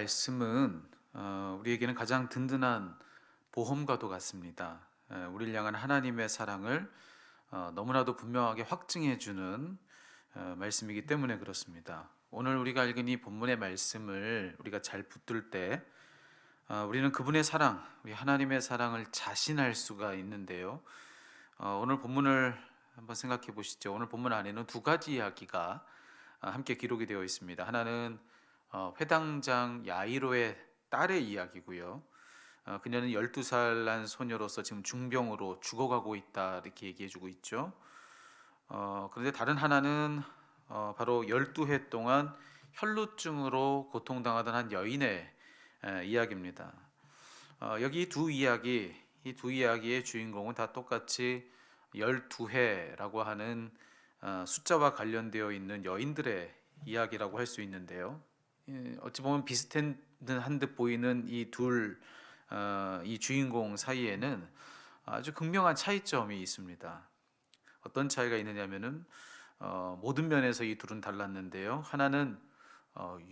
말씀은 우리에게는 가장 든든한 보험과도 같습니다. 우리를 향한 하나님의 사랑을 너무나도 분명하게 확증해 주는 말씀이기 때문에 그렇습니다. 오늘 우리가 읽은 이 본문의 말씀을 우리가 잘 붙들 때 우리는 그분의 사랑, 우리 하나님의 사랑을 자신할 수가 있는데요. 오늘 본문을 한번 생각해 보시죠. 오늘 본문 안에는 두 가지 이야기가 함께 기록이 되어 있습니다. 하나는 회당장 야이로의 딸의 이야기고요. 그녀는 12살 난 소녀로서 지금 중병으로 죽어가고 있다 이렇게 얘기해주고 있죠. 그런데 다른 하나는 바로 12해 동안 혈루증으로 고통당하던 한 여인의 이야기입니다. 여기 이 두 이야기의 주인공은 다 똑같이 12해라고 하는 숫자와 관련되어 있는 여인들의 이야기라고 할 수 있는데요. 어찌 보면 비슷한 듯 보이는 이 주인공 사이에는 아주 극명한 차이점이 있습니다. 어떤 차이가 있느냐면은 모든 면에서 이 둘은 달랐는데요. 하나는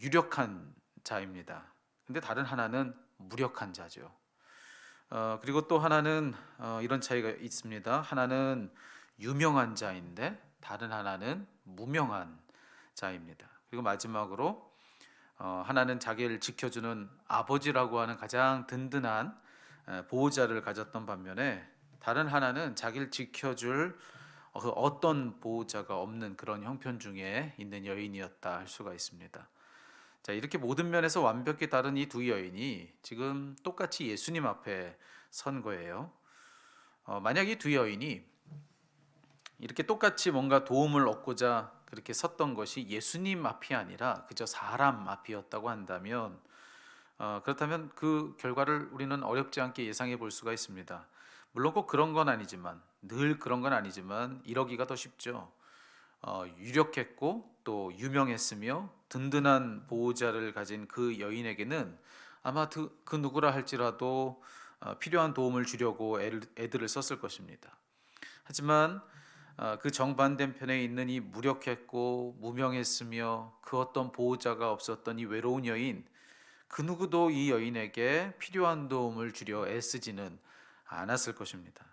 유력한 자입니다. 근데 다른 하나는 무력한 자죠. 그리고 또 하나는 이런 차이가 있습니다. 하나는 유명한 자인데 다른 하나는 무명한 자입니다. 그리고 마지막으로 하나는 자기를 지켜주는 아버지라고 하는 가장 든든한 보호자를 가졌던 반면에 다른 하나는 자기를 지켜줄 그 어떤 보호자가 없는 그런 형편 중에 있는 여인이었다 할 수가 있습니다. 자, 이렇게 모든 면에서 완벽히 다른 이 두 여인이 지금 똑같이 예수님 앞에 선 거예요. 만약 이 두 여인이 이렇게 똑같이 뭔가 도움을 얻고자 그렇게 섰던 것이 예수님 앞이 아니라 그저 사람 앞이었다고 한다면 그렇다면 그 결과를 우리는 어렵지 않게 예상해 볼 수가 있습니다. 물론 꼭 그런 건 아니지만 늘 그런 건 아니지만 이러기가 더 쉽죠. 유력했고 또 유명했으며 든든한 보호자를 가진 그 여인에게는 아마 그 누구라 할지라도 필요한 도움을 주려고 애들을 썼을 것입니다. 하지만 그 정반대 편에 있는 이 무력했고 무명했으며 그 어떤 보호자가 없었던 이 외로운 여인, 그 누구도 이 여인에게 필요한 도움을 주려 애쓰지는 않았을 것입니다.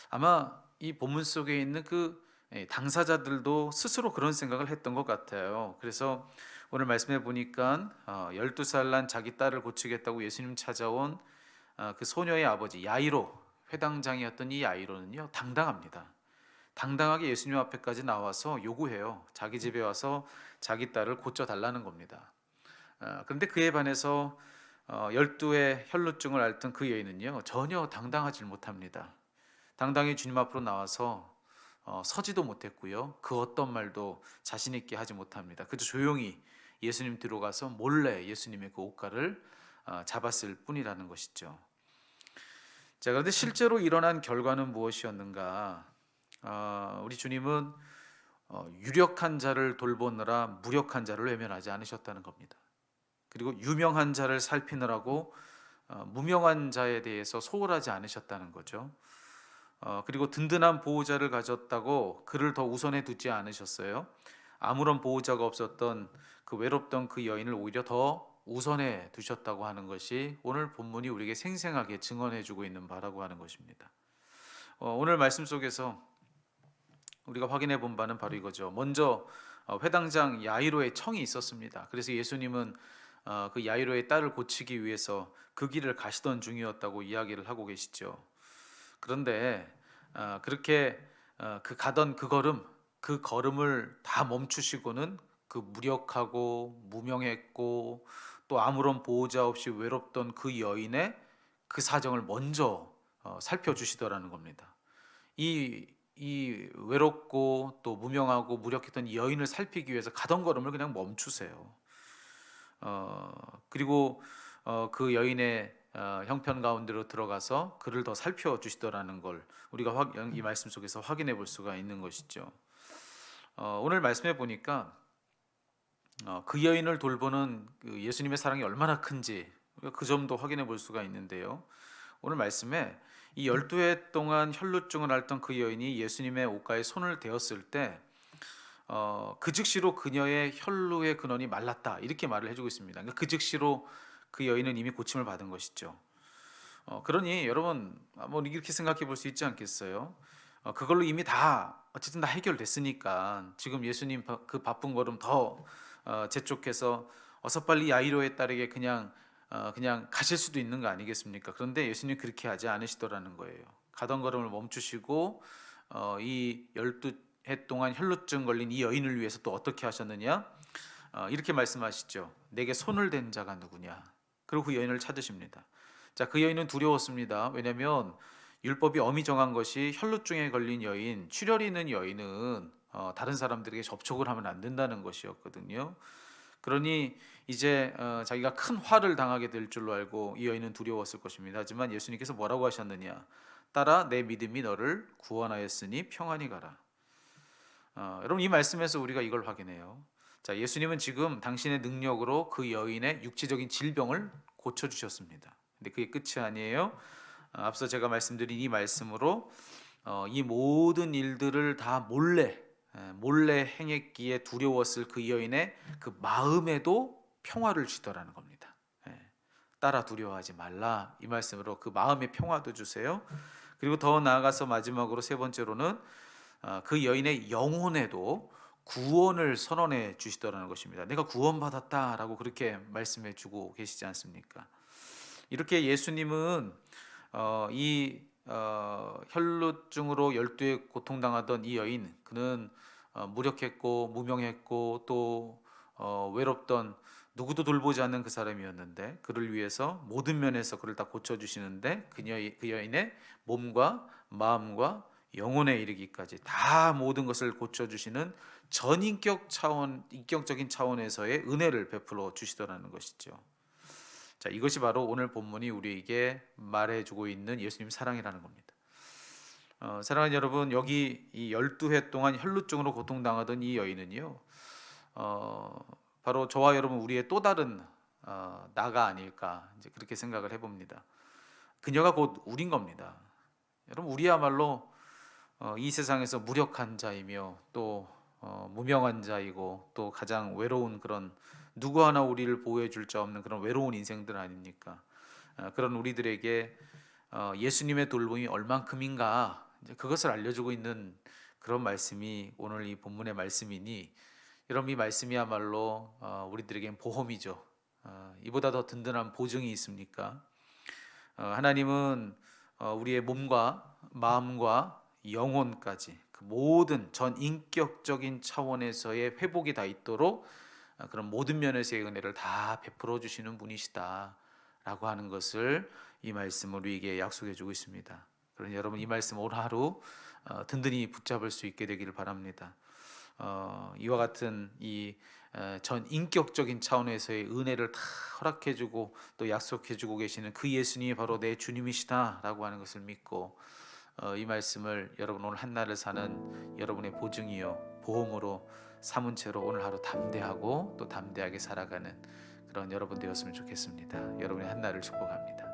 아마 이 본문 속에 있는 그 당사자들도 스스로 그런 생각을 했던 것 같아요. 그래서 오늘 말씀해 보니까 12살 난 자기 딸을 고치겠다고 예수님 찾아온 그 소녀의 아버지 야이로, 회당장이었던 이 야이로는요 당당합니다. 당당하게 예수님 앞에까지 나와서 요구해요. 자기 집에 와서 자기 딸을 고쳐달라는 겁니다. 그런데 그에 반해서 12의 혈루증을 앓던 그 여인은요 전혀 당당하지 못합니다. 당당히 주님 앞으로 나와서 서지도 못했고요. 그 어떤 말도 자신 있게 하지 못합니다. 그저 조용히 예수님 뒤로 가서 몰래 예수님의 그 옷가를 잡았을 뿐이라는 것이죠. 자, 그런데 실제로 일어난 결과는 무엇이었는가? 우리 주님은 유력한 자를 돌보느라 무력한 자를 외면하지 않으셨다는 겁니다. 그리고 유명한 자를 살피느라고 무명한 자에 대해서 소홀하지 않으셨다는 거죠. 그리고 든든한 보호자를 가졌다고 그를 더 우선해 두지 않으셨어요. 아무런 보호자가 없었던 그 외롭던 그 여인을 오히려 더 우선해 두셨다고 하는 것이 오늘 본문이 우리에게 생생하게 증언해 주고 있는 바라고 하는 것입니다. 오늘 말씀 속에서 우리가 확인해 본 바는 바로 이거죠. 먼저 회당장 야이로의 청이 있었습니다. 그래서 예수님은 그 야이로의 딸을 고치기 위해서 그 길을 가시던 중이었다고 이야기를 하고 계시죠. 그런데 그렇게 그 가던 그 걸음을 다 멈추시고는 그 무력하고 무명했고 또 아무런 보호자 없이 외롭던 그 여인의 그 사정을 먼저 살펴주시더라는 겁니다. 이 외롭고 또 무명하고 무력했던 이 여인을 살피기 위해서 가던 걸음을 그냥 멈추세요. 그리고 그 여인의 형편 가운데로 들어가서 그를 더 살펴주시더라는 걸 우리가 이 말씀 속에서 확인해 볼 수가 있는 것이죠. 오늘 말씀해 보니까 그 여인을 돌보는 그 예수님의 사랑이 얼마나 큰지 그 점도 확인해 볼 수가 있는데요. 오늘 말씀에 이 12해 동안 혈루증을 앓던 그 여인이 예수님의 옷가에 손을 대었을 때 그 즉시로 그녀의 혈루의 근원이 말랐다 이렇게 말을 해주고 있습니다. 그러니까 그 즉시로 그 여인은 이미 고침을 받은 것이죠. 그러니 여러분 뭐 이렇게 생각해 볼 수 있지 않겠어요? 그걸로 이미 다 어쨌든 다 해결됐으니까 지금 예수님 그 바쁜 걸음 더 재촉해서 어서 빨리 야이로의 딸에게 그냥 가실 수도 있는 거 아니겠습니까? 그런데 예수님 그렇게 하지 않으시더라는 거예요. 가던 걸음을 멈추시고 이 12해 동안 혈루증 걸린 이 여인을 위해서 또 어떻게 하셨느냐? 이렇게 말씀하시죠. 내게 손을 댄 자가 누구냐? 그리고 그 여인을 찾으십니다. 자, 그 여인은 두려웠습니다. 왜냐하면 율법이 엄히 정한 것이 혈루증에 걸린 여인, 출혈이 있는 여인은 다른 사람들에게 접촉을 하면 안 된다는 것이었거든요. 그러니 이제 자기가 큰 화를 당하게 될 줄로 알고 이 여인은 두려웠을 것입니다. 하지만 예수님께서 뭐라고 하셨느냐? 따라 내 믿음이 너를 구원하였으니 평안히 가라. 여러분 이 말씀에서 우리가 이걸 확인해요. 자, 예수님은 지금 당신의 능력으로 그 여인의 육체적인 질병을 고쳐 주셨습니다. 근데 그게 끝이 아니에요. 앞서 제가 말씀드린 이 말씀으로 이 모든 일들을 다 몰래 행했기에 두려웠을 그 여인의 그 마음에도 평화를 주더라는 겁니다. 따라 두려워하지 말라 이 말씀으로 그 마음의 평화도 주세요. 그리고 더 나아가서 마지막으로 세 번째로는 그 여인의 영혼에도 구원을 선언해 주시더라는 것입니다. 내가 구원받았다라고 그렇게 말씀해 주고 계시지 않습니까? 이렇게 예수님은 이 혈루증으로 열두에 고통당하던 이 여인, 그는 무력했고 무명했고 또 외롭던 누구도 돌보지 않는 그 사람이었는데 그를 위해서 모든 면에서 그를 다 고쳐주시는데 그 여인의 몸과 마음과 영혼에 이르기까지 다 모든 것을 고쳐주시는 인격적인 차원에서의 은혜를 베풀어 주시더라는 것이죠. 자, 이것이 바로 오늘 본문이 우리에게 말해주고 있는 예수님 사랑이라는 겁니다. 사랑하는 여러분, 여기 이 12해 동안 혈루증으로 고통당하던 이 여인은요, 바로 저와 여러분 우리의 또 다른 나가 아닐까 이제 그렇게 생각을 해봅니다. 그녀가 곧 우린 겁니다. 여러분 우리야말로 이 세상에서 무력한 자이며 또 무명한 자이고 또 가장 외로운 그런 누구 하나 우리를 보호해 줄 자 없는 그런 외로운 인생들 아닙니까? 그런 우리들에게 예수님의 돌봄이 얼만큼인가 이제 그것을 알려주고 있는 그런 말씀이 오늘 이 본문의 말씀이니 여러분 이 말씀이야말로 우리들에겐 보험이죠. 이보다 더 든든한 보증이 있습니까? 하나님은 우리의 몸과 마음과 영혼까지 그 모든 전 인격적인 차원에서의 회복이 다 있도록 그런 모든 면에서의 은혜를 다 베풀어 주시는 분이시다라고 하는 것을 이 말씀으로 우리에게 약속해 주고 있습니다. 그러니 여러분 이 말씀 오늘 하루 든든히 붙잡을 수 있게 되기를 바랍니다. 이와 같은 이 전 인격적인 차원에서의 은혜를 다 허락해주고 또 약속해주고 계시는 그 예수님이 바로 내 주님이시다라고 하는 것을 믿고 이 말씀을 여러분 오늘 한날을 사는 여러분의 보증이요 보험으로 삼은 채로 오늘 하루 담대하고 또 담대하게 살아가는 그런 여러분 되었으면 좋겠습니다. 여러분의 한날을 축복합니다.